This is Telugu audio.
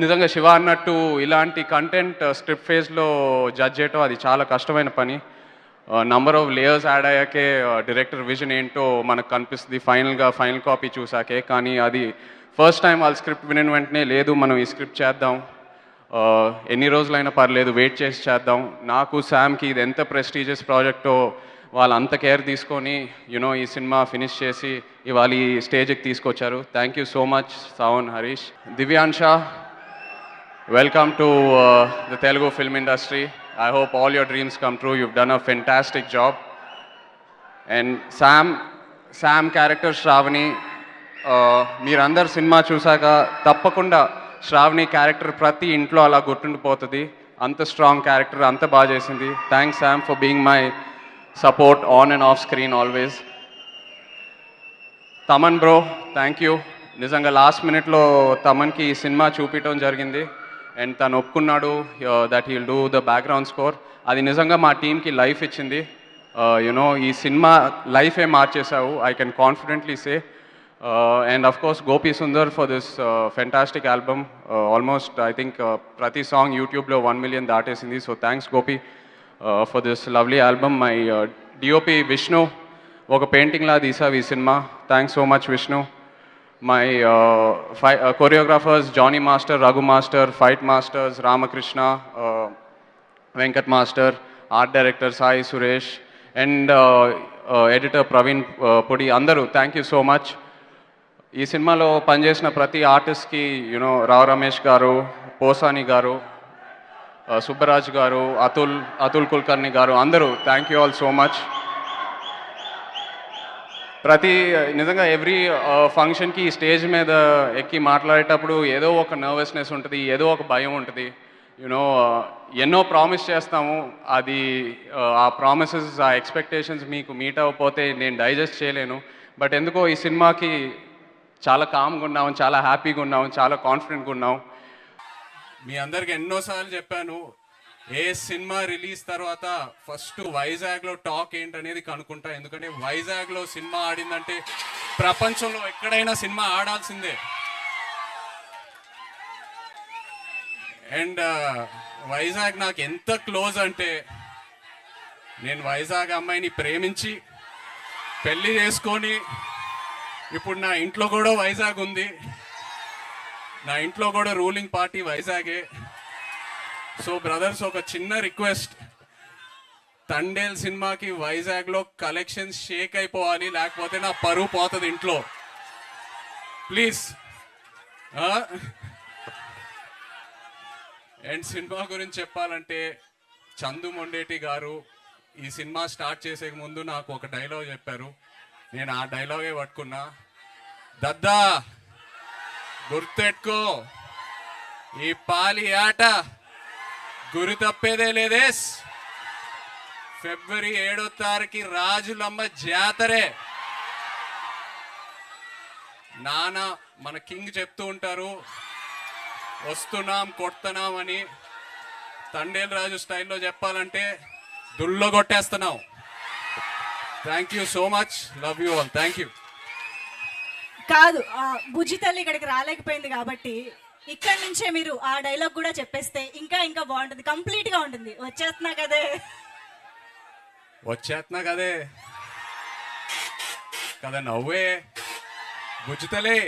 నిజంగా శివ అన్నట్టు ఇలాంటి కంటెంట్ స్క్రిప్ట్ ఫేజ్లో జడ్జ్ చేయటం అది చాలా కష్టమైన పని. నంబర్ ఆఫ్ లేయర్స్ యాడ్ అయ్యాకే డైరెక్టర్ విజన్ ఏంటో మనకు కనిపిస్తుంది ఫైనల్ కాపీ చూసాకే. కానీ అది ఫస్ట్ టైం వాళ్ళ స్క్రిప్ట్ వినిన వెంటనే లేదు మనం ఈ స్క్రిప్ట్ చేద్దాం, ఎన్ని రోజులైనా పర్లేదు వెయిట్ చేసి చేద్దాం. నాకు శామ్కి ఇది ఎంత ప్రెస్టీజియస్ ప్రాజెక్టో వాళ్ళు అంత కేర్ తీసుకొని ఈ సినిమా ఫినిష్ చేసి ఇవాళ ఈ స్టేజ్కి తీసుకొచ్చారు. Thank you so much Sawan, Harish. Divyansha, welcome to the Telugu film industry. I hope all your dreams come true. You've done a fantastic job. And Sam character Shravani, మీరందరు సినిమా చూసాక తప్పకుండా శ్రావణి క్యారెక్టర్ ప్రతి ఇంట్లో అలా గుర్తుండిపోతుంది. అంత స్ట్రాంగ్ క్యారెక్టర్, అంత బాగా చేసింది. Thanks Sam for being my support on and off screen always. Thaman bro, thank you. నిజంగా లాస్ట్ మినిట్లో తమన్కి ఈ సినిమా చూపించడం జరిగింది అండ్ తను ఒప్పుకున్నాడు that he'll do the background score. అది నిజంగా మా టీంకి లైఫ్ ఇచ్చింది. ఈ సినిమా లైఫే మార్చేసావు, I can confidently say. And of course Gopi Sundar for this fantastic album. Almost I think ప్రతి సాంగ్ యూట్యూబ్లో 1 million దాటేసింది. So thanks Gopi for this lovely album. My DOP Vishnu, ఒక పెయింటింగ్లా తీసావు ఈ cinema. Thanks so much Vishnu. My choreographers Johnny Master, Raghu Master, Fight Masters Ramakrishna, Venkat Master, art director Sai Suresh, and editor Praveen Pudi, andaru thank you so much. ఈ సినిమాలో పనిచేసిన ప్రతి ఆర్టిస్ట్కి రావు రమేష్ గారు, పోసాని గారు, సుబ్బరాజ్ గారు, అతుల్ కుల్కర్ణి గారు, అందరూ thank you all so much. నిజంగా ఎవ్రీ ఫంక్షన్కి ఈ స్టేజ్ మీద ఎక్కి మాట్లాడేటప్పుడు ఏదో ఒక నర్వస్నెస్ ఉంటుంది, ఏదో ఒక భయం ఉంటుంది. ఎన్నో ప్రామిస్ చేస్తాము, అది ఆ ప్రామిసెస్, ఆ ఎక్స్పెక్టేషన్స్ మీకు మీట్ అవ్వకపోతే నేను డైజెస్ట్ చేయలేను. బట్ ఎందుకో ఈ సినిమాకి చాలా కామ్గా ఉన్నాము, చాలా హ్యాపీగా ఉన్నాము, చాలా కాన్ఫిడెంట్గా ఉన్నాం. మీ అందరికి ఎన్నోసార్లు చెప్పాను, ఏ సినిమా రిలీజ్ తర్వాత ఫస్ట్ వైజాగ్లో టాక్ ఏంటనేది కనుక్కుంటా. ఎందుకంటే వైజాగ్లో సినిమా ఆడిందంటే ప్రపంచంలో ఎక్కడైనా సినిమా ఆడాల్సిందే. అండ్ వైజాగ్ నాకు ఎంత క్లోజ్ అంటే, నేను వైజాగ్ అమ్మాయిని ప్రేమించి పెళ్లి చేసుకొని ఇప్పుడు నా ఇంట్లో కూడా వైజాగ్ ఉంది. నా ఇంట్లో కూడా రూలింగ్ పార్టీ వైజాగే. సో బ్రదర్స్, ఒక చిన్న రిక్వెస్ట్, తండేల్ సినిమాకి వైజాగ్లో కలెక్షన్స్ షేక్ అయిపోవాలి, లేకపోతే నా పరువు పోతుంది ఇంట్లో. ప్లీజ్. అండ్ సినిమా గురించి చెప్పాలంటే, చందు మొండేటి గారు ఈ సినిమా స్టార్ట్ చేసే ముందు నాకు ఒక డైలాగ్ చెప్పారు. నేను ఆ డైలాగే పట్టుకున్నా. దద్దా గుర్తెట్టుకో, ఈ పాలి ఆట గురి తప్పేదే లేదేస్. ఫిబ్రవరి 7వ తారీఖు రాజులమ్మ జాతరే. నాన్న మన కింగ్ చెప్తూ ఉంటారు, వస్తున్నాం కొడుతున్నాం అని. తండేల్ రాజు స్టైల్లో చెప్పాలంటే దుల్లో కొట్టేస్తున్నాం. Thank you so much, love you all, thank you. కాదు, బుజ్జి తల్లి ఇక్కడికి రాలేకపోయింది కాబట్టి ఇక్కడ నుంచే మీరు ఆ డైలాగ్ కూడా చెప్పేస్తే ఇంకా ఇంకా బాగుంటుంది, కంప్లీట్ గా ఉంటుంది. వచ్చేస్తున్నా కదే కదా నవ్వే బుజ్జితలే.